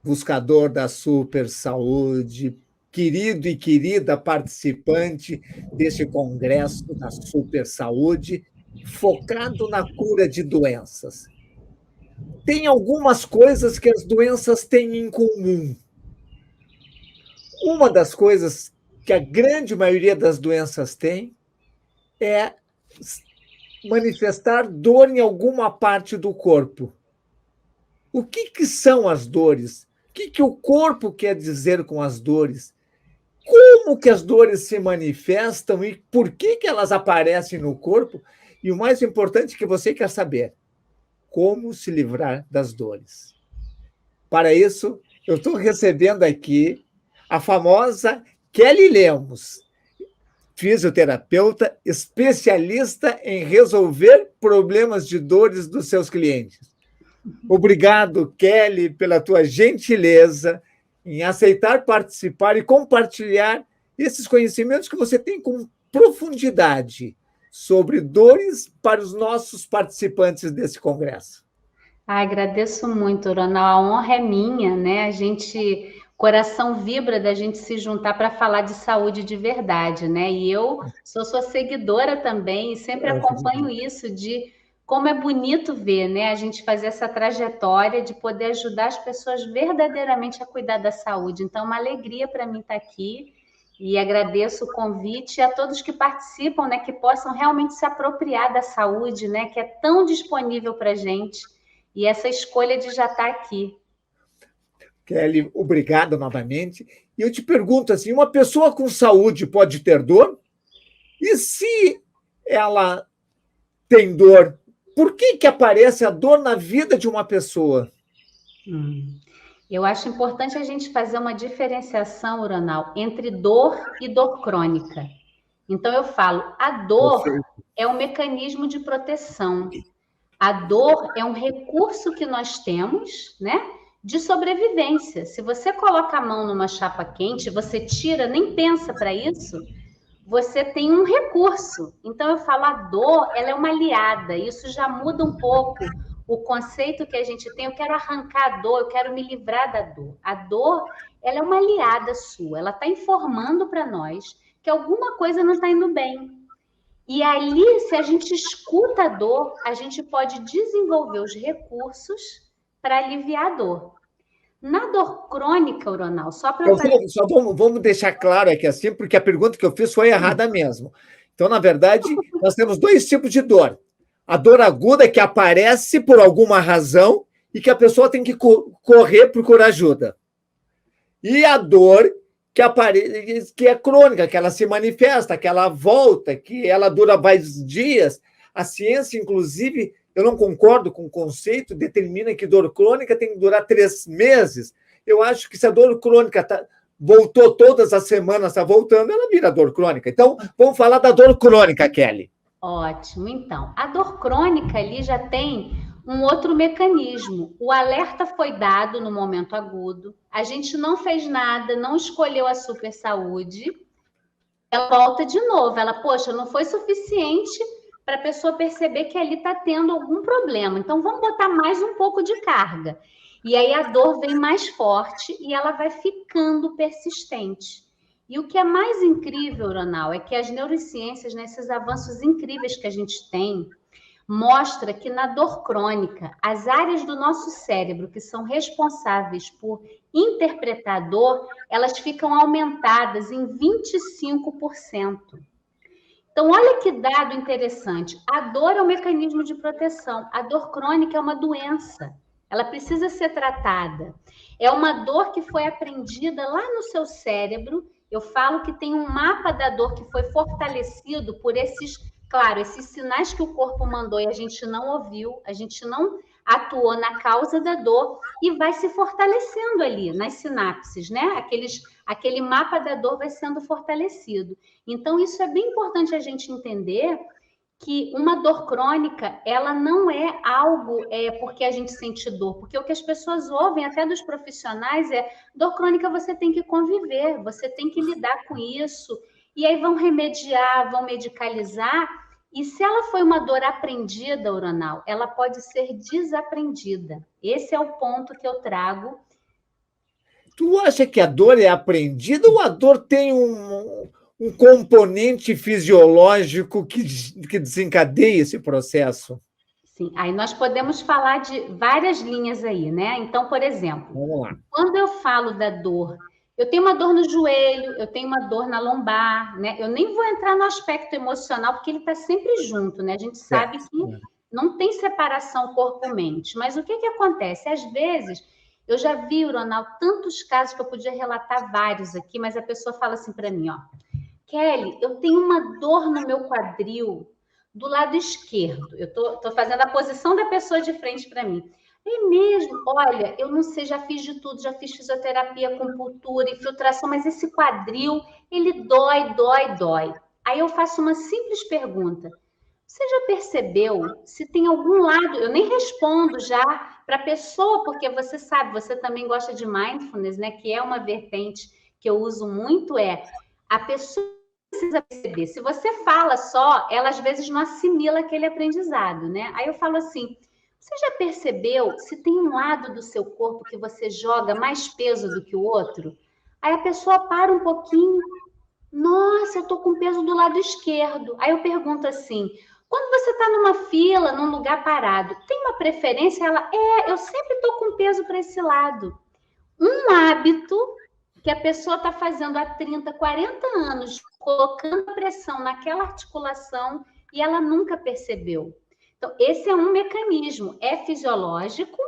buscador da super saúde, querido e querida participante deste congresso da super saúde, focado na cura de doenças. Tem algumas coisas que as doenças têm em comum. Uma das coisas que a grande maioria das doenças tem é manifestar dor em alguma parte do corpo. O que são as dores? O que o corpo quer dizer com as dores? Como que as dores se manifestam e por que elas aparecem no corpo? E o mais importante que você quer saber, como se livrar das dores. Para isso, eu estou recebendo aqui a famosa Kelly Lemos, fisioterapeuta, especialista em resolver problemas de dores dos seus clientes. Obrigado, Kelly, pela tua gentileza em aceitar participar e compartilhar esses conhecimentos que você tem com profundidade sobre dores para os nossos participantes desse congresso. Agradeço muito, Ronald. A honra é minha, né? Coração vibra da gente se juntar para falar de saúde de verdade, né? E eu sou sua seguidora também e sempre acompanho isso de como é bonito ver, né? A gente fazer essa trajetória de poder ajudar as pessoas verdadeiramente a cuidar da saúde. Então, é uma alegria para mim estar aqui e agradeço o convite a todos que participam, né? Que possam realmente se apropriar da saúde, né? Que é tão disponível para a gente. E essa escolha de já estar aqui. Kelly, obrigado novamente. E eu te pergunto assim, uma pessoa com saúde pode ter dor? E se ela tem dor, por que aparece a dor na vida de uma pessoa? Eu acho importante a gente fazer uma diferenciação, Uranal, entre dor e dor crônica. Então, eu falo, a dor é um mecanismo de proteção. A dor é um recurso que nós temos, né, de sobrevivência. Se você coloca a mão numa chapa quente, você tira, nem pensa para isso, você tem um recurso. Então, eu falo, a dor, ela é uma aliada. Isso já muda um pouco o conceito que a gente tem. Eu quero arrancar a dor, eu quero me livrar da dor. A dor, ela é uma aliada sua. Ela está informando para nós que alguma coisa não está indo bem. E ali, se a gente escuta a dor, a gente pode desenvolver os recursos para aliviar a dor. Na dor crônica, Uronal, só para eu fazer... Vamos deixar claro aqui assim, porque a pergunta que eu fiz foi errada mesmo. Então, na verdade, nós temos dois tipos de dor. A dor aguda, que aparece por alguma razão e que a pessoa tem que correr procurar ajuda. E a dor que é crônica, que ela se manifesta, que ela volta, que ela dura mais dias. A ciência, inclusive, eu não concordo com o conceito, determina que dor crônica tem que durar 3 meses. Eu acho que se a dor crônica voltou todas as semanas, está voltando, ela vira dor crônica. Então, vamos falar da dor crônica, Kelly. Ótimo. Então, a dor crônica ali já tem um outro mecanismo. O alerta foi dado no momento agudo, a gente não fez nada, não escolheu a super saúde, ela volta de novo. Ela, poxa, não foi suficiente para a pessoa perceber que ali está tendo algum problema. Então, vamos botar mais um pouco de carga. E aí a dor vem mais forte e ela vai ficando persistente. E o que é mais incrível, Ronald, é que as neurociências, nesses avanços incríveis que a gente tem, mostra que na dor crônica, as áreas do nosso cérebro que são responsáveis por interpretar a dor, elas ficam aumentadas em 25%. Então, olha que dado interessante. A dor é um mecanismo de proteção. A dor crônica é uma doença. Ela precisa ser tratada. É uma dor que foi aprendida lá no seu cérebro. Eu falo que tem um mapa da dor que foi fortalecido por esses sinais que o corpo mandou e a gente não ouviu, a gente não atuou na causa da dor e vai se fortalecendo ali nas sinapses, né? Aquele mapa da dor vai sendo fortalecido. Então, isso é bem importante a gente entender que uma dor crônica, ela não é algo porque a gente sente dor, porque o que as pessoas ouvem até dos profissionais é dor crônica você tem que conviver, você tem que lidar com isso, e aí vão remediar, vão medicalizar, e se ela foi uma dor aprendida, Uronal, ela pode ser desaprendida. Esse é o ponto que eu trago Tu acha que a dor é aprendida ou a dor tem um componente fisiológico que desencadeia esse processo? Sim, aí nós podemos falar de várias linhas aí, né? Então, por exemplo, Vamos lá. quando eu falo da dor, eu tenho uma dor no joelho, eu tenho uma dor na lombar, né? Eu nem vou entrar no aspecto emocional, porque ele está sempre junto, né? A gente sabe que não tem separação corpo-mente. Mas o que acontece? Às vezes, eu já vi, Ronaldo, tantos casos que eu podia relatar vários aqui, mas a pessoa fala assim para mim, ó, Kelly, eu tenho uma dor no meu quadril do lado esquerdo. Eu tô fazendo a posição da pessoa de frente para mim. É mesmo? Olha, eu não sei, já fiz de tudo, já fiz fisioterapia, acupuntura, infiltração, mas esse quadril, ele dói, dói, dói. Aí eu faço uma simples pergunta. Você já percebeu se tem algum lado? Eu nem respondo já para a pessoa, porque você sabe, você também gosta de mindfulness, né? Que é uma vertente que eu uso muito, a pessoa precisa perceber. Se você fala só, ela às vezes não assimila aquele aprendizado, né? Aí eu falo assim, você já percebeu se tem um lado do seu corpo que você joga mais peso do que o outro? Aí a pessoa para um pouquinho, nossa, eu tô com peso do lado esquerdo. Aí eu pergunto assim, quando você está numa fila, num lugar parado, tem uma preferência? Ela, eu sempre estou com peso para esse lado. Um hábito que a pessoa está fazendo há 30, 40 anos, colocando pressão naquela articulação e ela nunca percebeu. Então, esse é um mecanismo, é fisiológico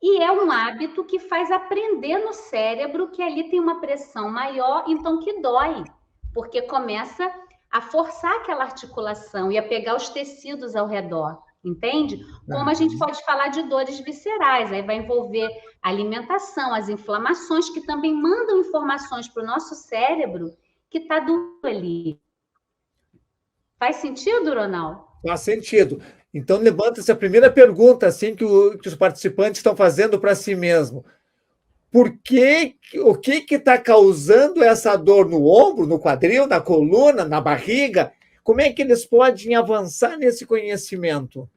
e é um hábito que faz aprender no cérebro que ali tem uma pressão maior, então que dói, porque começa a forçar aquela articulação e a pegar os tecidos ao redor, entende? Como a gente pode falar de dores viscerais, aí vai envolver a alimentação, as inflamações, que também mandam informações para o nosso cérebro que está doendo ali. Faz sentido, Ronaldo? Faz sentido. Então, levanta-se a primeira pergunta assim, que os participantes estão fazendo para si mesmo. O que está causando essa dor no ombro, no quadril, na coluna, na barriga? Como é que eles podem avançar nesse conhecimento?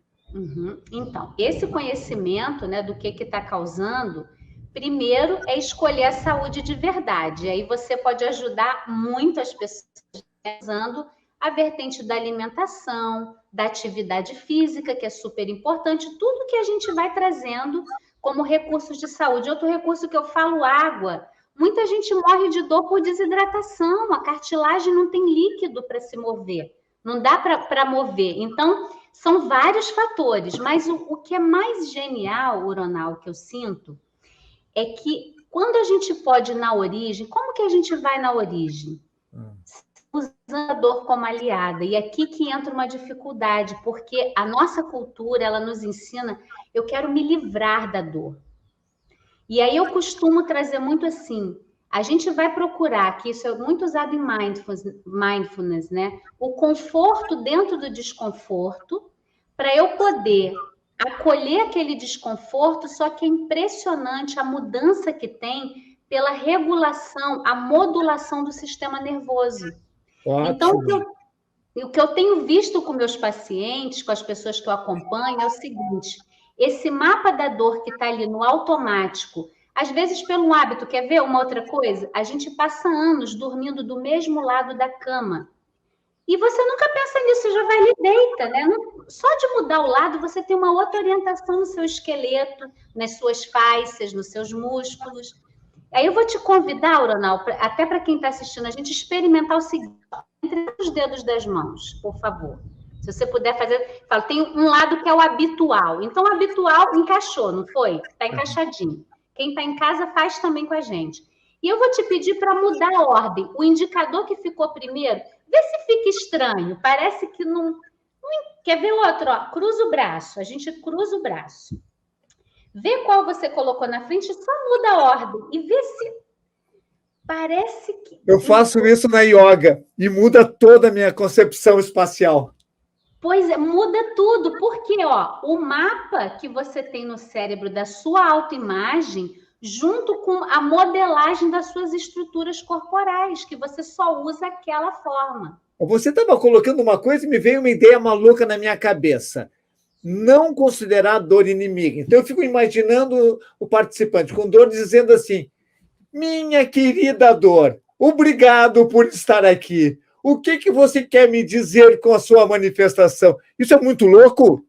Então, esse conhecimento, né, do que está causando, primeiro é escolher a saúde de verdade. Aí você pode ajudar muito as pessoas usando a vertente da alimentação, da atividade física, que é super importante, tudo que a gente vai trazendo como recursos de saúde. Outro recurso que eu falo, água. Muita gente morre de dor por desidratação, a cartilagem não tem líquido para se mover, não dá para mover. Então, são vários fatores, mas o que é mais genial, Ronaldo, que eu sinto, é que quando a gente pode ir na origem, como que a gente vai na origem? Usando a dor como aliada. E aqui que entra uma dificuldade, porque a nossa cultura, ela nos ensina, eu quero me livrar da dor. E aí eu costumo trazer muito assim, a gente vai procurar, que isso é muito usado em mindfulness, né? O conforto dentro do desconforto, para eu poder acolher aquele desconforto, só que é impressionante a mudança que tem pela regulação, a modulação do sistema nervoso. Ótimo. Então, o que eu tenho visto com meus pacientes, com as pessoas que eu acompanho, é o seguinte, esse mapa da dor que está ali no automático, às vezes pelo hábito, quer ver uma outra coisa? A gente passa anos dormindo do mesmo lado da cama. E você nunca pensa nisso, você já vai ali e deita, né? Só de mudar o lado, você tem uma outra orientação no seu esqueleto, nas suas fáscias, nos seus músculos. Aí eu vou te convidar, Ronaldo, até para quem está assistindo, a gente experimentar o seguinte, entre os dedos das mãos, por favor. Se você puder fazer, fala, tem um lado que é o habitual. Então, o habitual encaixou, não foi? Está encaixadinho. Quem está em casa faz também com a gente. E eu vou te pedir para mudar a ordem. O indicador que ficou primeiro, vê se fica estranho. Parece que não... Quer ver outro? Ó, cruza o braço. A gente cruza o braço. Vê qual você colocou na frente, só muda a ordem. E vê se... Parece que... Eu faço isso na yoga e muda toda a minha concepção espacial. Pois é, muda tudo, porque ó, o mapa que você tem no cérebro da sua autoimagem, junto com a modelagem das suas estruturas corporais, que você só usa aquela forma. Você estava colocando uma coisa e me veio uma ideia maluca na minha cabeça. Não considerar a dor inimiga. Então, eu fico imaginando o participante com dor dizendo assim, Minha querida dor, obrigado por estar aqui. O que você quer me dizer com a sua manifestação? Isso é muito louco?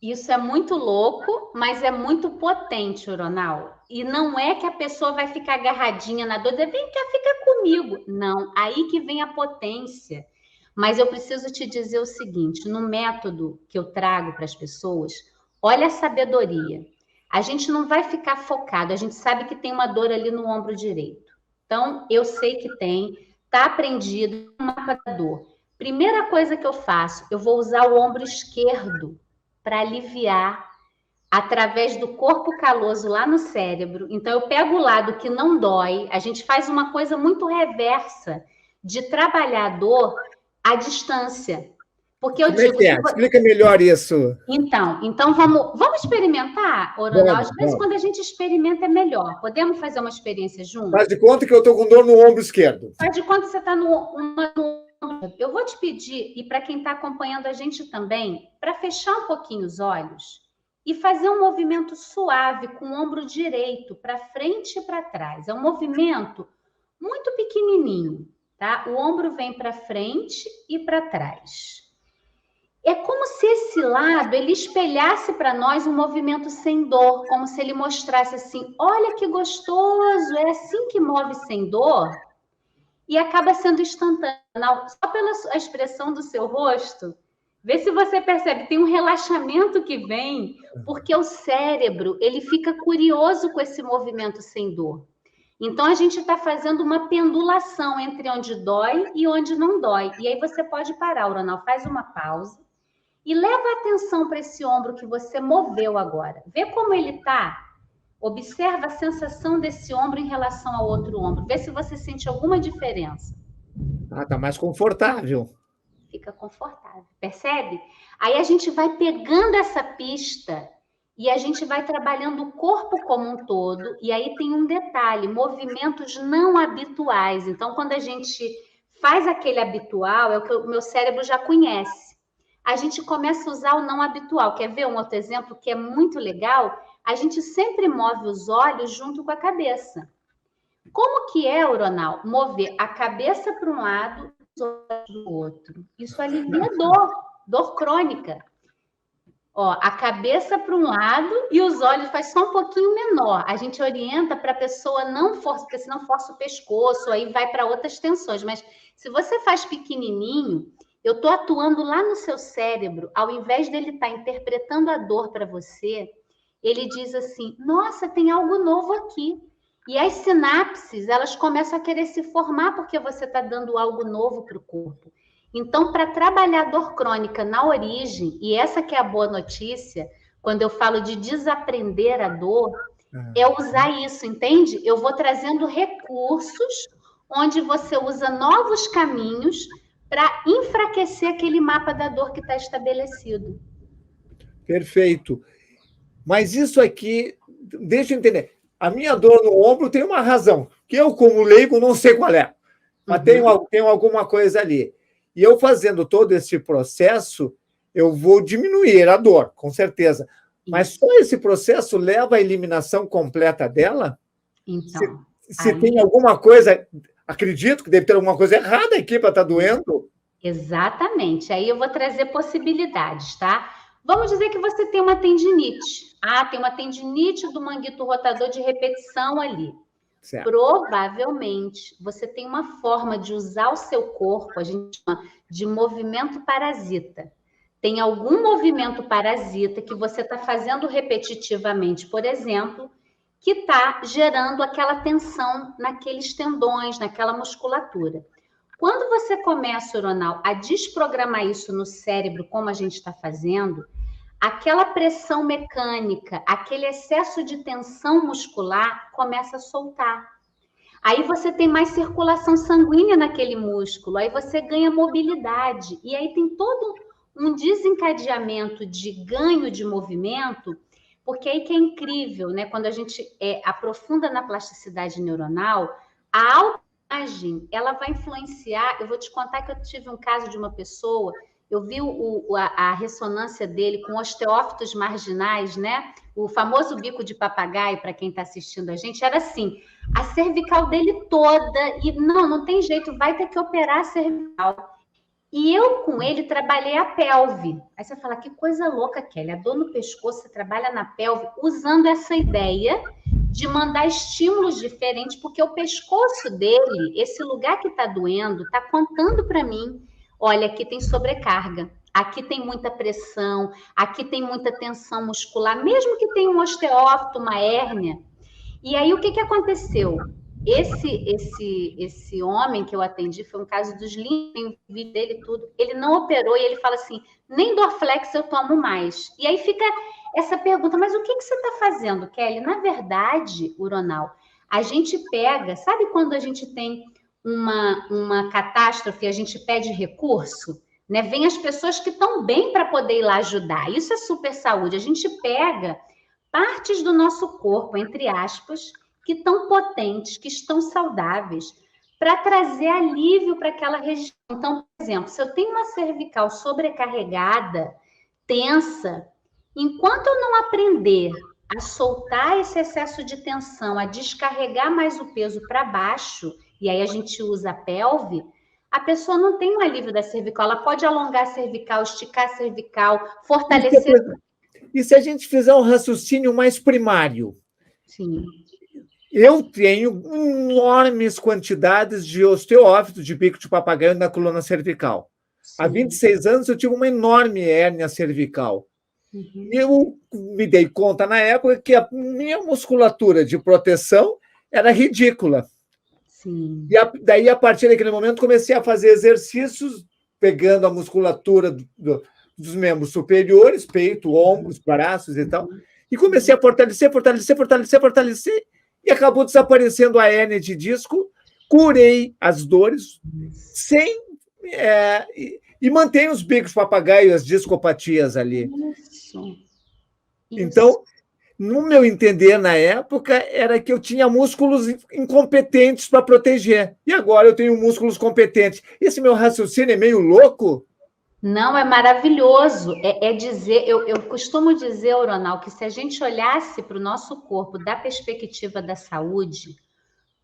Isso é muito louco, mas é muito potente, Ronaldo. E não é que a pessoa vai ficar agarradinha na dor, dizer, vem cá, fica comigo. Não, aí que vem a potência. Mas eu preciso te dizer o seguinte: no método que eu trago para as pessoas, olha a sabedoria. A gente não vai ficar focado, a gente sabe que tem uma dor ali no ombro direito. Então, eu sei que tem, está aprendido o mapa da dor. Primeira coisa que eu faço, eu vou usar o ombro esquerdo para aliviar através do corpo caloso lá no cérebro. Então, eu pego o lado que não dói, a gente faz uma coisa muito reversa de trabalhar a dor à distância. Porque eu Como é digo. que é? Explica melhor isso. Então vamos experimentar, Oronal? Às Vamos, vezes, vamos. quando a gente experimenta, é melhor. Podemos fazer uma experiência Faz juntos? de conta que eu estou com dor no ombro esquerdo. Faz de conta que você está no. Eu vou te pedir, e para quem está acompanhando a gente também, para fechar um pouquinho os olhos e fazer um movimento suave com o ombro direito para frente e para trás. É um movimento muito pequenininho, tá? O ombro vem para frente e para trás. É como se esse lado ele espelhasse para nós um movimento sem dor, como se ele mostrasse assim: olha que gostoso, é assim que move sem dor. E acaba sendo instantâneo. Só pela expressão do seu rosto, vê se você percebe, tem um relaxamento que vem, porque o cérebro ele fica curioso com esse movimento sem dor. Então, a gente está fazendo uma pendulação entre onde dói e onde não dói. E aí você pode parar, Ronaldo, faz uma pausa e leva a atenção para esse ombro que você moveu agora. Vê como ele está. Observa a sensação desse ombro em relação ao outro ombro. Vê se você sente alguma diferença. Ah, tá mais confortável. Fica confortável. Percebe? Aí a gente vai pegando essa pista e a gente vai trabalhando o corpo como um todo. E aí tem um detalhe: movimentos não habituais. Então, quando a gente faz aquele habitual, é o que o meu cérebro já conhece. A gente começa a usar o não habitual. Quer ver um outro exemplo que é muito legal? A gente sempre move os olhos junto com a cabeça. Como que é, Ronaldo, mover a cabeça para um lado e os olhos para o outro? Isso alivia dor crônica. Ó, a cabeça para um lado e os olhos faz só um pouquinho menor. A gente orienta para a pessoa não forçar, porque senão força o pescoço, aí vai para outras tensões. Mas se você faz pequenininho, eu estou atuando lá no seu cérebro, ao invés dele estar interpretando a dor para você, ele diz assim: nossa, tem algo novo aqui. E as sinapses, elas começam a querer se formar porque você está dando algo novo para o corpo. Então, para trabalhar a dor crônica na origem, e essa que é a boa notícia, quando eu falo de desaprender a dor, é usar isso, entende? Eu vou trazendo recursos onde você usa novos caminhos para enfraquecer aquele mapa da dor que está estabelecido. Perfeito. Mas isso aqui, deixa eu entender. A minha dor no ombro tem uma razão, que eu, como leigo, não sei qual é. Mas tem alguma coisa ali. E eu fazendo todo esse processo, eu vou diminuir a dor, com certeza. Mas só esse processo leva à eliminação completa dela? Então, se tem alguma coisa, acredito que deve ter alguma coisa errada aqui para estar doendo. Exatamente. Aí eu vou trazer possibilidades, tá? Vamos dizer que você tem uma tendinite. Ah, tem uma tendinite do manguito rotador de repetição ali. Certo. Provavelmente você tem uma forma de usar o seu corpo, a gente chama de movimento parasita. Tem algum movimento parasita que você está fazendo repetitivamente, por exemplo, que está gerando aquela tensão naqueles tendões, naquela musculatura. Quando você começa, Ronaldo, a desprogramar isso no cérebro, como a gente está fazendo, aquela pressão mecânica, aquele excesso de tensão muscular começa a soltar. Aí você tem mais circulação sanguínea naquele músculo, aí você ganha mobilidade. E aí tem todo um desencadeamento de ganho de movimento, porque aí que é incrível, né? Quando a gente aprofunda na plasticidade neuronal, a ela vai influenciar. Eu vou te contar que eu tive um caso de uma pessoa eu vi a ressonância dele com osteófitos marginais, né? O famoso bico de papagaio, para quem está assistindo a gente, era assim, a cervical dele toda, e não tem jeito, vai ter que operar a cervical. E eu, com ele, trabalhei a pelve. Aí você fala, que coisa louca, Kelly, a dor no pescoço, você trabalha na pelve, usando essa ideia de mandar estímulos diferentes, porque o pescoço dele, esse lugar que está doendo, está contando para mim, olha, aqui tem sobrecarga, aqui tem muita pressão, aqui tem muita tensão muscular, mesmo que tenha um osteófito, uma hérnia. E aí, o que aconteceu? Esse homem que eu atendi, foi um caso dos lindos, tem vídeo dele tudo, ele não operou e ele fala assim, nem Dorflex eu tomo mais. E aí fica essa pergunta, mas o que você está fazendo, Kelly? Na verdade, Uronal, a gente pega, sabe quando a gente tem uma catástrofe, a gente pede recurso, né? Vem as pessoas que estão bem para poder ir lá ajudar. Isso é super saúde. A gente pega partes do nosso corpo, entre aspas, que estão potentes, que estão saudáveis, para trazer alívio para aquela região. Então, por exemplo, se eu tenho uma cervical sobrecarregada, tensa, enquanto eu não aprender a soltar esse excesso de tensão, a descarregar mais o peso para baixo, e aí a gente usa a pelve, a pessoa não tem um alívio da cervical, ela pode alongar a cervical, esticar a cervical, fortalecer... E se a gente fizer um raciocínio mais primário? Sim. Eu tenho enormes quantidades de osteófito, de bico de papagaio na coluna cervical. Sim. Há 26 anos eu tive uma enorme hérnia cervical. Uhum. Eu me dei conta na época que a minha musculatura de proteção era ridícula. Sim. E daí, a partir daquele momento, comecei a fazer exercícios, pegando a musculatura dos membros superiores, peito, ombros, braços e tal, e comecei a fortalecer, e acabou desaparecendo a hérnia de disco, curei as dores, e mantenho os bicos papagaio, as discopatias ali. Isso. Então, no meu entender, na época, era que eu tinha músculos incompetentes para proteger, e agora eu tenho músculos competentes. Esse meu raciocínio é meio louco? Não, é maravilhoso. É dizer, eu costumo dizer, Uronal, que se a gente olhasse para o nosso corpo da perspectiva da saúde,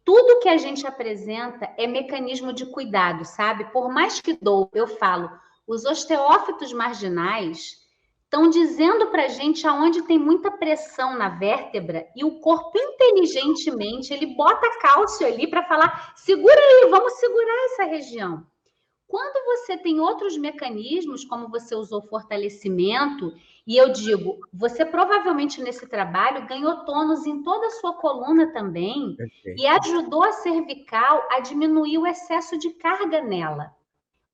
tudo que a gente apresenta é mecanismo de cuidado, sabe? Por mais que dou, eu falo, os osteófitos marginais estão dizendo para a gente aonde tem muita pressão na vértebra e o corpo inteligentemente, ele bota cálcio ali para falar, segura aí, vamos segurar essa região. Quando você tem outros mecanismos, como você usou fortalecimento, e eu digo, você provavelmente nesse trabalho ganhou tônus em toda a sua coluna também, e ajudou a cervical a diminuir o excesso de carga nela.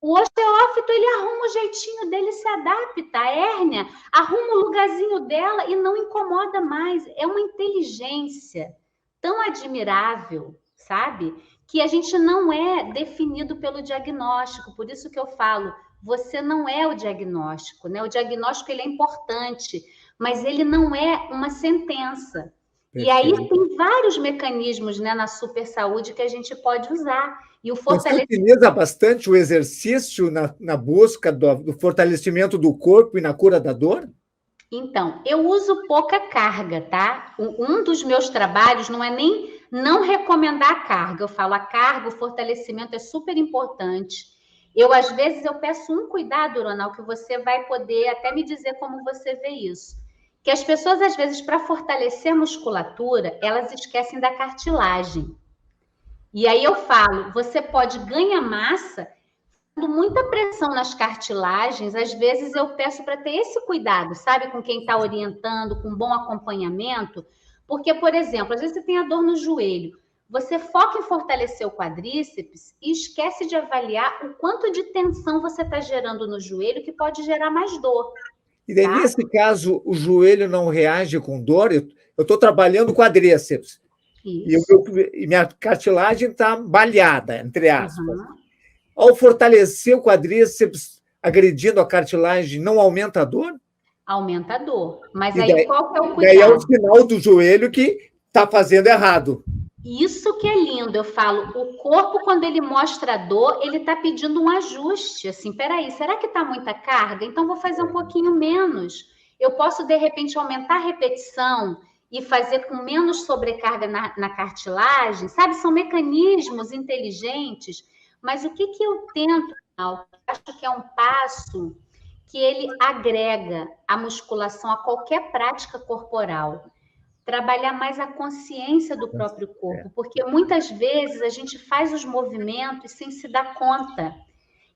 O osteófito, ele arruma o jeitinho dele, se adapta, a hérnia arruma o lugarzinho dela e não incomoda mais. É uma inteligência tão admirável, sabe? Que a gente não é definido pelo diagnóstico, por isso que eu falo, você não é o diagnóstico, né? O diagnóstico ele é importante, mas ele não é uma sentença. Perfeito. E aí tem vários mecanismos, né, na super saúde que a gente pode usar. E o fortalecimento... Você utiliza bastante o exercício na busca do fortalecimento do corpo e na cura da dor? Então, eu uso pouca carga, tá? Um dos meus trabalhos não é nem não recomendar a carga. Eu falo, a carga, o fortalecimento é super importante. Às vezes, eu peço um cuidado, Uronal, que você vai poder até me dizer como você vê isso. Que as pessoas, às vezes, para fortalecer a musculatura, elas esquecem da cartilagem. E aí eu falo, você pode ganhar massa... muita pressão nas cartilagens, às vezes eu peço para ter esse cuidado, sabe? Com quem está orientando, com bom acompanhamento. Porque, por exemplo, às vezes você tem a dor no joelho, você foca em fortalecer o quadríceps e esquece de avaliar o quanto de tensão você está gerando no joelho, que pode gerar mais dor. E daí, nesse caso, o joelho não reage com dor? Eu estou trabalhando o quadríceps. E minha cartilagem está balhada, entre aspas. Uhum. Ao fortalecer o quadríceps, agredindo a cartilagem, não aumenta a dor? Aumenta a dor. Mas aí qual que é o cuidado? Daí é o sinal do joelho que está fazendo errado. Isso que é lindo, eu falo, o corpo, quando ele mostra dor, ele está pedindo um ajuste, assim, peraí, será que está muita carga? Então vou fazer um pouquinho menos. Eu posso, de repente, aumentar a repetição e fazer com menos sobrecarga na cartilagem, sabe? São mecanismos inteligentes, mas o que eu tento, eu acho que é um passo que ele agrega a musculação a qualquer prática corporal, trabalhar mais a consciência do próprio corpo, porque muitas vezes a gente faz os movimentos sem se dar conta.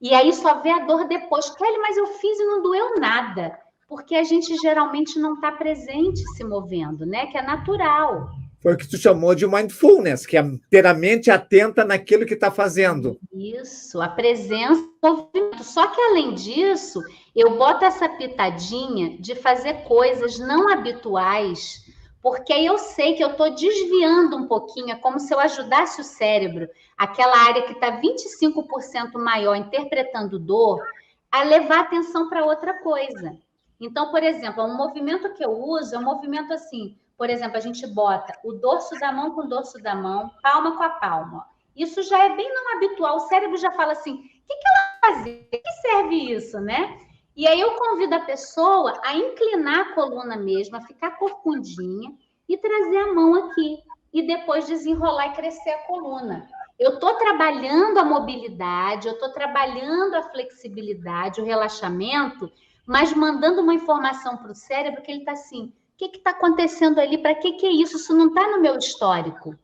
E aí só vê a dor depois. Kelly, mas eu fiz e não doeu nada. Porque a gente geralmente não está presente se movendo, né? Que é natural. Foi o que tu chamou de mindfulness, que é ter a mente atenta naquilo que está fazendo. Isso, a presença do movimento. Só que, além disso, eu boto essa pitadinha de fazer coisas não habituais, porque aí eu sei que eu estou desviando um pouquinho, é como se eu ajudasse o cérebro, aquela área que está 25% maior interpretando dor, a levar atenção para outra coisa. Então, por exemplo, um movimento que eu uso é um movimento assim, por exemplo, a gente bota o dorso da mão com o dorso da mão, palma com a palma. Isso já é bem não habitual, o cérebro já fala assim, o que ela vai fazer? O que serve isso, né? E aí eu convido a pessoa a inclinar a coluna mesmo, a ficar corcundinha e trazer a mão aqui. E depois desenrolar e crescer a coluna. Eu estou trabalhando a mobilidade, eu estou trabalhando a flexibilidade, o relaxamento, mas mandando uma informação para o cérebro que ele está assim, o que está acontecendo ali? Para que é isso? Isso não está no meu histórico.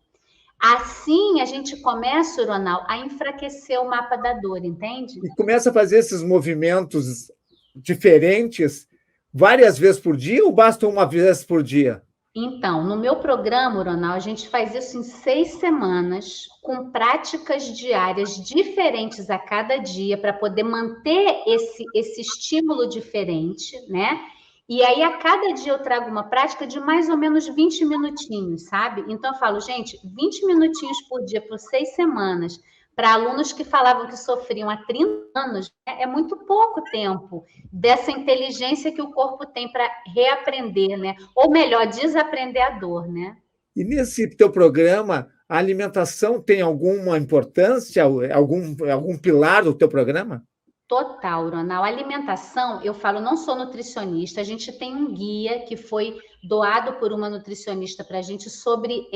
Assim, a gente começa, Ronald, a enfraquecer o mapa da dor, entende? E começa a fazer esses movimentos diferentes várias vezes por dia ou basta uma vez por dia? Então, no meu programa, Ronald, a gente faz isso em 6 semanas, com práticas diárias diferentes a cada dia, para poder manter esse estímulo diferente, né? E aí, a cada dia eu trago uma prática de mais ou menos 20 minutinhos, sabe? Então, eu falo, gente, 20 minutinhos por dia por 6 semanas, para alunos que falavam que sofriam há 30 anos, né? É muito pouco tempo dessa inteligência que o corpo tem para reaprender, né? Ou melhor, desaprender a dor, né? E nesse teu programa, a alimentação tem alguma importância, algum pilar do teu programa? Total, Ronal. Alimentação, eu falo, não sou nutricionista, a gente tem um guia que foi doado por uma nutricionista para a gente sobre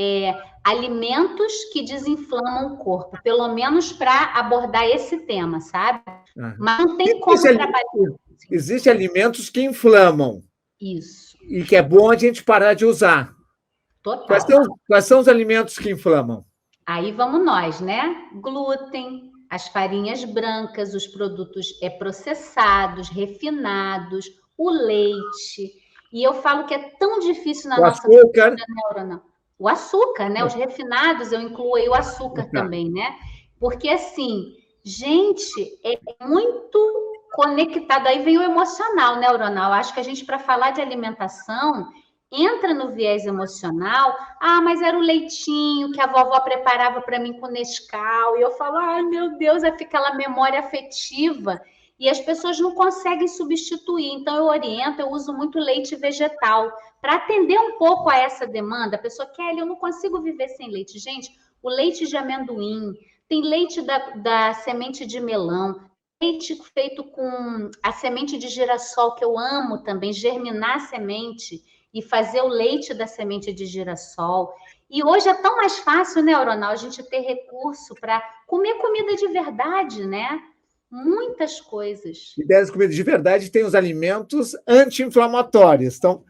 alimentos que desinflamam o corpo, pelo menos para abordar esse tema, sabe? Mas não tem como trabalhar. Existem alimentos que inflamam. Isso. E que é bom a gente parar de usar. Total. Quais são os alimentos que inflamam? Aí vamos nós, né? Glúten, as farinhas brancas, os produtos processados, refinados, o leite. E eu falo que é tão difícil na nossa cultura, né? O açúcar, né? Os refinados, eu incluo aí o açúcar também, né? Porque, assim, gente, é muito conectado. Aí vem o emocional, né, neuronal. Acho que a gente, para falar de alimentação, entra no viés emocional. Ah, mas era o leitinho que a vovó preparava para mim com Nescau. E eu falo, ai, meu Deus, é aquela memória afetiva. E as pessoas não conseguem substituir. Então, eu oriento, eu uso muito leite vegetal para atender um pouco a essa demanda. A pessoa, Kelly, eu não consigo viver sem leite. Gente, o leite de amendoim, tem leite da semente de melão, leite feito com a semente de girassol, que eu amo também, germinar a semente e fazer o leite da semente de girassol. E hoje é tão mais fácil, né, Ronald, a gente ter recurso para comer comida de verdade, né? Muitas coisas. E dessas comidas de verdade tem os alimentos anti-inflamatórios. Então,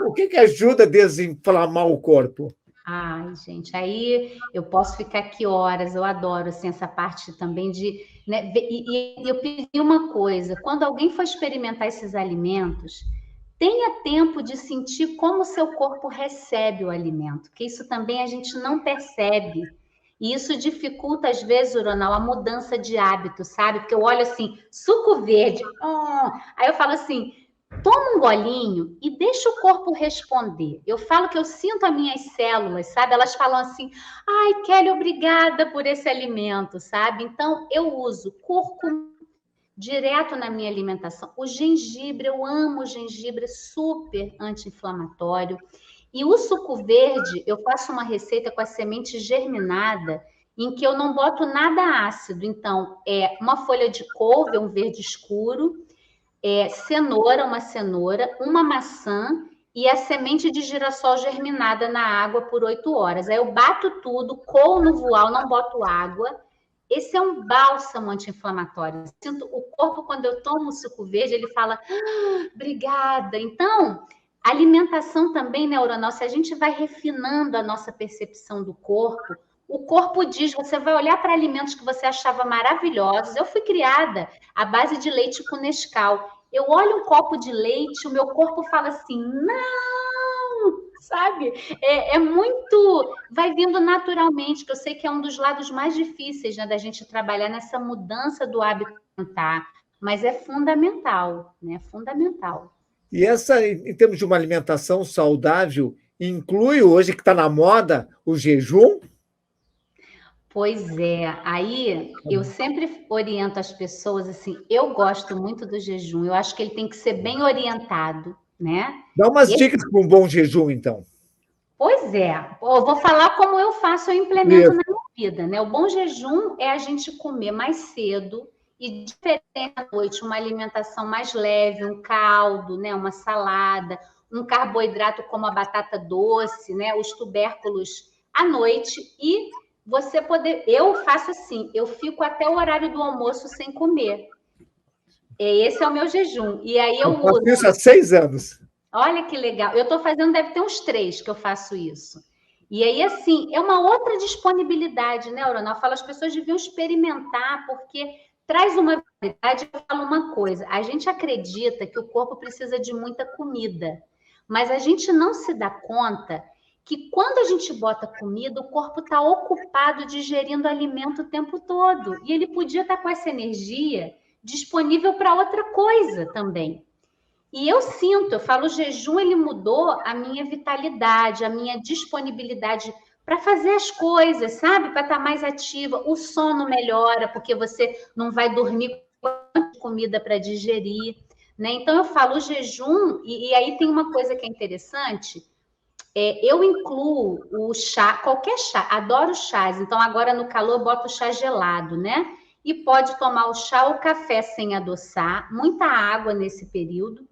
o que ajuda a desinflamar o corpo? Ai, gente, aí eu posso ficar aqui horas, eu adoro assim, essa parte também de... Né, e eu pedi uma coisa, quando alguém for experimentar esses alimentos, tenha tempo de sentir como o seu corpo recebe o alimento, que isso também a gente não percebe. E isso dificulta, às vezes, Ronald, a mudança de hábito, sabe? Porque eu olho assim, suco verde, aí eu falo assim, toma um golinho e deixa o corpo responder. Eu falo que eu sinto as minhas células, sabe? Elas falam assim, ai, Kelly, obrigada por esse alimento, sabe? Então, eu uso cúrcuma direto na minha alimentação. O gengibre, eu amo o gengibre, é super anti-inflamatório. E o suco verde, eu faço uma receita com a semente germinada, em que eu não boto nada ácido. Então, é uma folha de couve, um verde escuro, cenoura, uma cenoura, uma maçã e a semente de girassol germinada na água por 8 horas. Aí eu bato tudo, coo no voal, não boto água. Esse é um bálsamo anti-inflamatório. Sinto o corpo, quando eu tomo o suco verde, ele fala, obrigada. Então, a alimentação também neuronal, se a gente vai refinando a nossa percepção do corpo, o corpo diz, você vai olhar para alimentos que você achava maravilhosos. Eu fui criada à base de leite com Nescau. Eu olho um copo de leite, o meu corpo fala assim, não, sabe? É muito, vai vindo naturalmente, que eu sei que é um dos lados mais difíceis, né, da gente trabalhar nessa mudança do hábito alimentar, mas é fundamental, né? Fundamental. E essa, em termos de uma alimentação saudável, inclui hoje, que está na moda, o jejum? Pois é, aí eu sempre oriento as pessoas assim, eu gosto muito do jejum, eu acho que ele tem que ser bem orientado, né? Dá umas dicas para um bom jejum, então. Pois é, eu vou falar como eu faço, eu implemento na minha vida, né? O bom jejum é a gente comer mais cedo e diferente à noite, uma alimentação mais leve, um caldo, né? Uma salada, um carboidrato como a batata doce, né? Os tubérculos à noite e você poder. Eu faço assim, eu fico até o horário do almoço sem comer. Esse é o meu jejum. E aí eu faço isso há 6 anos. Olha que legal. Eu estou fazendo, deve ter uns 3 que eu faço isso. E aí, assim, é uma outra disponibilidade, né, Aurona? Eu falo, as pessoas deviam experimentar, porque traz uma variedade. Eu falo uma coisa, a gente acredita que o corpo precisa de muita comida, mas a gente não se dá conta que quando a gente bota comida, o corpo está ocupado digerindo alimento o tempo todo. E ele podia estar com essa energia disponível para outra coisa também. E eu sinto, eu falo, o jejum ele mudou a minha vitalidade, a minha disponibilidade para fazer as coisas, sabe? Para estar mais ativa. O sono melhora, porque você não vai dormir com comida para digerir, né? Então eu falo o jejum, e aí tem uma coisa que é interessante, eu incluo o chá, qualquer chá, adoro chás, então agora no calor eu boto chá gelado, né? E pode tomar o chá ou café sem adoçar, muita água nesse período.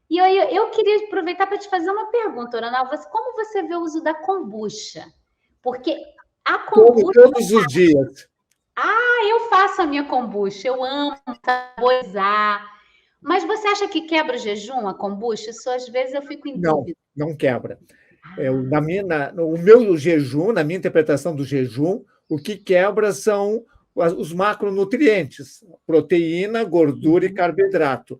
E eu queria aproveitar para te fazer uma pergunta, Oranal. Como você vê o uso da kombucha? Porque a kombucha... Todos os dias. Eu faço a minha kombucha, eu amo saborizar. Mas você acha que quebra o jejum, a kombucha? Isso às vezes eu fico em dúvida. Não quebra. O meu jejum, na minha interpretação do jejum, o que quebra são os macronutrientes, proteína, gordura e carboidrato.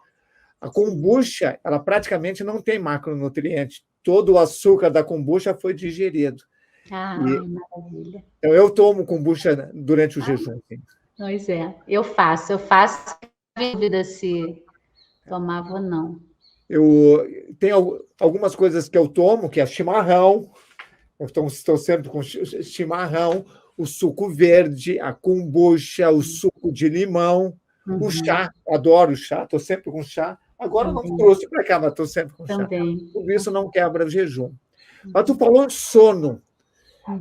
A kombucha, ela praticamente não tem macronutriente. Todo o açúcar da kombucha foi digerido. Maravilha. Então, eu tomo kombucha durante o jejum. Sim. Pois é, eu faço. Não dúvida se tomava ou não. Tem algumas coisas que eu tomo, que é chimarrão. Eu estou sempre com chimarrão, o suco verde, a kombucha, o suco de limão, o chá. Adoro chá, estou sempre com chá. Agora não trouxe para cá, mas estou sempre com chá. Por isso não quebra o jejum. Mas tu falou de sono.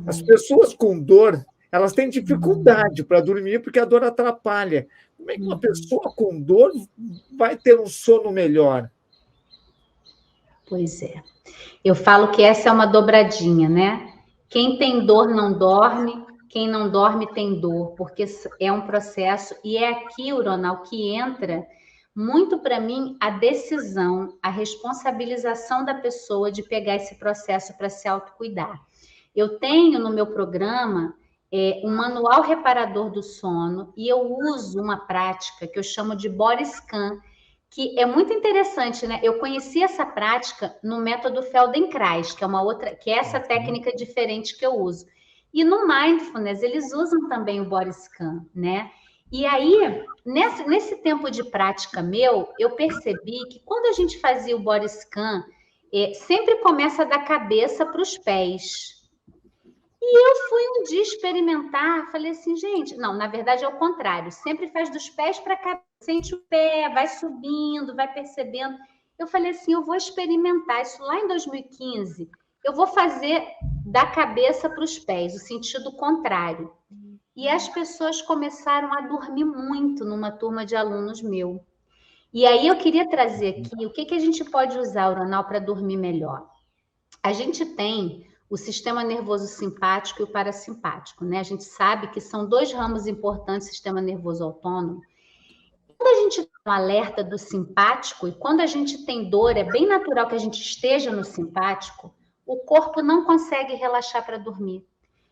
As pessoas com dor, elas têm dificuldade para dormir porque a dor atrapalha. Como é que uma pessoa com dor vai ter um sono melhor? Pois é. Eu falo que essa é uma dobradinha, né? Quem tem dor não dorme, quem não dorme tem dor, porque é um processo, e é aqui, Ronald, que entra muito para mim a decisão, a responsabilização da pessoa de pegar esse processo para se autocuidar. Eu tenho no meu programa um manual reparador do sono e eu uso uma prática que eu chamo de body scan, que é muito interessante, né? Eu conheci essa prática no método Feldenkrais, que é uma outra, que é essa técnica diferente que eu uso. E no Mindfulness eles usam também o body scan, né? E aí, nesse tempo de prática meu, eu percebi que quando a gente fazia o body scan, sempre começa da cabeça para os pés. E eu fui um dia experimentar, falei assim, gente, não, na verdade é o contrário, sempre faz dos pés para cá, sente o pé, vai subindo, vai percebendo. Eu falei assim, eu vou experimentar isso lá em 2015. Eu vou fazer da cabeça para os pés, o sentido contrário. E as pessoas começaram a dormir muito numa turma de alunos meu. E aí eu queria trazer aqui o que a gente pode usar, Oronal, para dormir melhor. A gente tem o sistema nervoso simpático e o parasimpático, né? A gente sabe que são dois ramos importantes do sistema nervoso autônomo. Quando a gente tem um alerta do simpático, e quando a gente tem dor, é bem natural que a gente esteja no simpático, o corpo não consegue relaxar para dormir.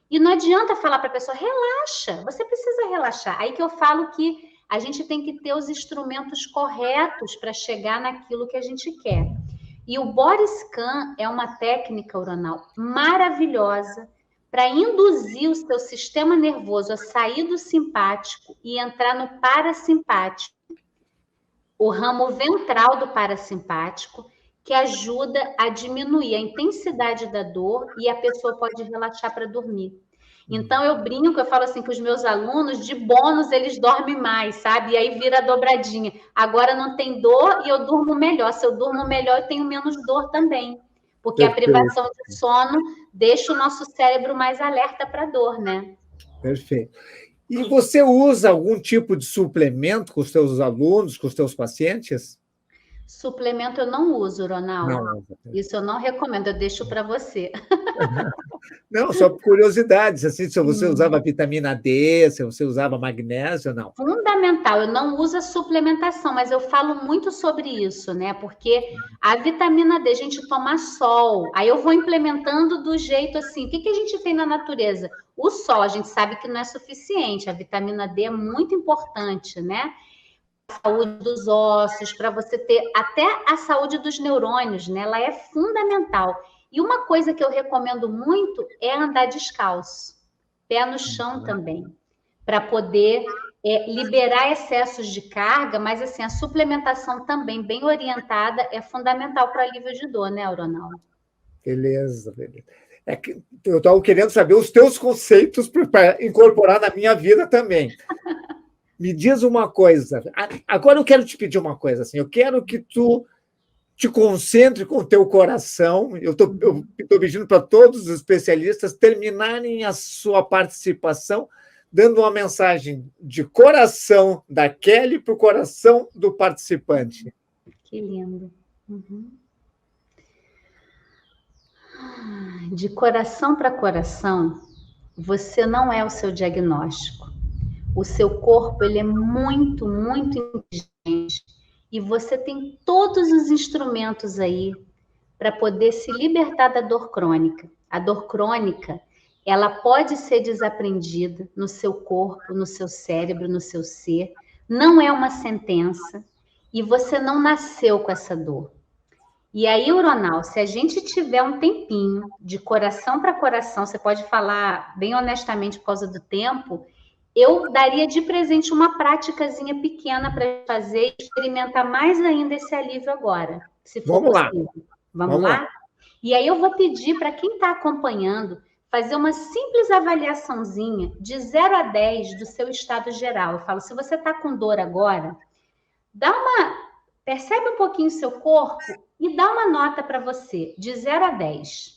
E não adianta falar para a pessoa, relaxa, você precisa relaxar. Aí que eu falo que a gente tem que ter os instrumentos corretos para chegar naquilo que a gente quer. E o body scan é uma técnica, Oronal, maravilhosa para induzir o seu sistema nervoso a sair do simpático e entrar no parasimpático, o ramo ventral do parasimpático, que ajuda a diminuir a intensidade da dor e a pessoa pode relaxar para dormir. Então, eu brinco, eu falo assim que os meus alunos, de bônus, eles dormem mais, sabe? E aí vira a dobradinha. Agora não tem dor e eu durmo melhor. Se eu durmo melhor, eu tenho menos dor também. Porque a privação de sono deixa o nosso cérebro mais alerta para a dor, né? Perfeito. E você usa algum tipo de suplemento com os seus alunos, com os seus pacientes? Suplemento eu não uso, Ronaldo. Não. Isso eu não recomendo, eu deixo para você. Não, só por curiosidades, assim, se você usava vitamina D, se você usava magnésio, não. Fundamental, eu não uso a suplementação, mas eu falo muito sobre isso, né? Porque a vitamina D, a gente toma sol, aí eu vou implementando do jeito assim, o que a gente tem na natureza? O sol, a gente sabe que não é suficiente, a vitamina D é muito importante, né? A saúde dos ossos, para você ter até a saúde dos neurônios, né? Ela é fundamental. E uma coisa que eu recomendo muito é andar descalço, pé no chão também, para poder liberar excessos de carga, mas assim, a suplementação também bem orientada é fundamental para alívio de dor, né, Ronaldo? Beleza. É que eu estava querendo saber os teus conceitos para incorporar na minha vida também. Me diz uma coisa. Agora eu quero te pedir uma coisa. Assim, eu quero que tu te concentre com o teu coração. Eu estou pedindo para todos os especialistas terminarem a sua participação dando uma mensagem de coração da Kelly para o coração do participante. Que lindo. De coração para coração, você não é o seu diagnóstico. O seu corpo ele é muito, muito inteligente e você tem todos os instrumentos aí para poder se libertar da dor crônica. A dor crônica, ela pode ser desaprendida no seu corpo, no seu cérebro, no seu ser. Não é uma sentença e você não nasceu com essa dor. E aí, Ronal, se a gente tiver um tempinho de coração para coração, você pode falar bem honestamente por causa do tempo, eu daria de presente uma práticazinha pequena para fazer e experimentar mais ainda esse alívio agora, se for possível. Vamos lá? E aí eu vou pedir para quem está acompanhando fazer uma simples avaliaçãozinha de 0 a 10 do seu estado geral. Eu falo, se você está com dor agora, percebe um pouquinho o seu corpo e dá uma nota para você, de 0 a 10.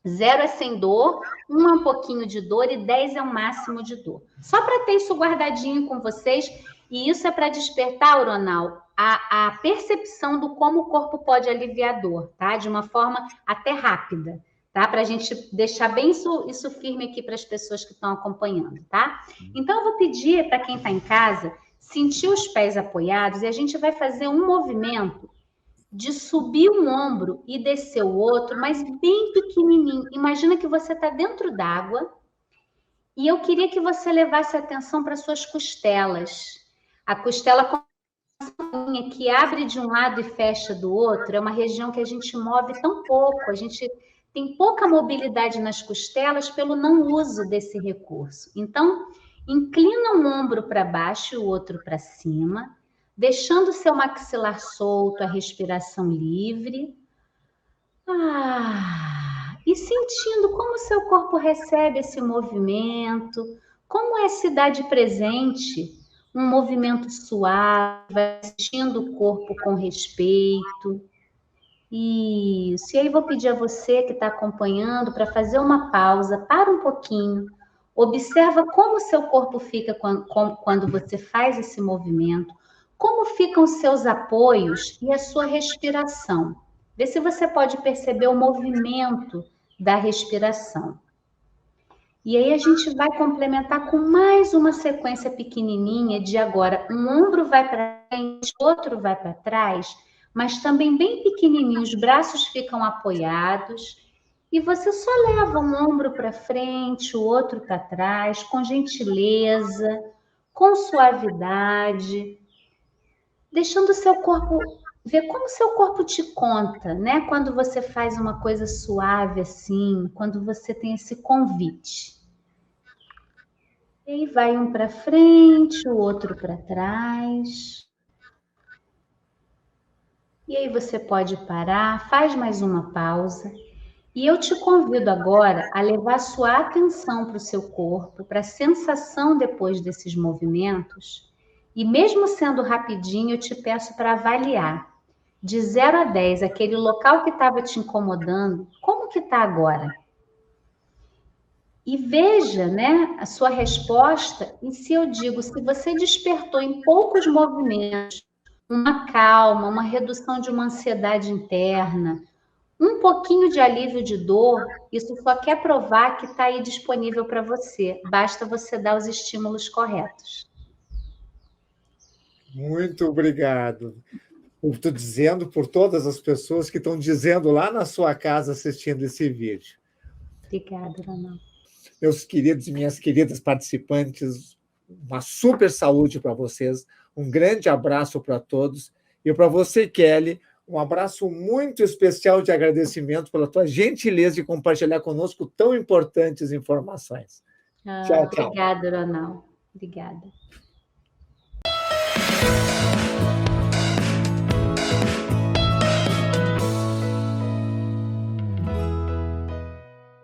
0 é sem dor, 1 é um pouquinho de dor e 10 é o máximo de dor. Só para ter isso guardadinho com vocês, e isso é para despertar, Ronaldo, a percepção do como o corpo pode aliviar a dor, tá? De uma forma até rápida, tá? Para a gente deixar bem isso firme aqui para as pessoas que estão acompanhando, tá? Então, eu vou pedir para quem está em casa sentir os pés apoiados e a gente vai fazer um movimento de subir um ombro e descer o outro, mas bem pequenininho. Imagina que você está dentro d'água e eu queria que você levasse atenção para suas costelas. A costela que abre de um lado e fecha do outro é uma região que a gente move tão pouco, a gente tem pouca mobilidade nas costelas pelo não uso desse recurso. Então, inclina um ombro para baixo e o outro para cima, deixando seu maxilar solto, a respiração livre. E sentindo como seu corpo recebe esse movimento, como é se dar de presente, um movimento suave, vai sentindo o corpo com respeito. Isso. E aí vou pedir a você que está acompanhando para fazer uma pausa, para um pouquinho, observa como o seu corpo fica quando você faz esse movimento, como ficam os seus apoios e a sua respiração. Vê se você pode perceber o movimento da respiração. E aí a gente vai complementar com mais uma sequência pequenininha de agora um ombro vai para frente, outro vai para trás, mas também bem pequenininho, os braços ficam apoiados e você só leva um ombro para frente, o outro para trás, com gentileza, com suavidade, deixando o seu corpo ver como o seu corpo te conta, né? Quando você faz uma coisa suave assim, quando você tem esse convite. E aí vai um para frente, o outro para trás. E aí você pode parar, faz mais uma pausa. E eu te convido agora a levar sua atenção para o seu corpo, para a sensação depois desses movimentos. E mesmo sendo rapidinho, eu te peço para avaliar. De 0 a 10, aquele local que estava te incomodando, como que está agora? E veja, né, a sua resposta, e se eu digo, se você despertou em poucos movimentos, uma calma, uma redução de uma ansiedade interna, um pouquinho de alívio de dor, isso só quer provar que está aí disponível para você. Basta você dar os estímulos corretos. Muito obrigado. Estou dizendo por todas as pessoas que estão dizendo lá na sua casa assistindo esse vídeo. Obrigada, Ronaldo. Meus queridos e minhas queridas participantes, uma super saúde para vocês, um grande abraço para todos. E para você, Kelly, um abraço muito especial de agradecimento pela tua gentileza de compartilhar conosco tão importantes informações. Tchau, tchau. Obrigada, Ronaldo. Obrigada.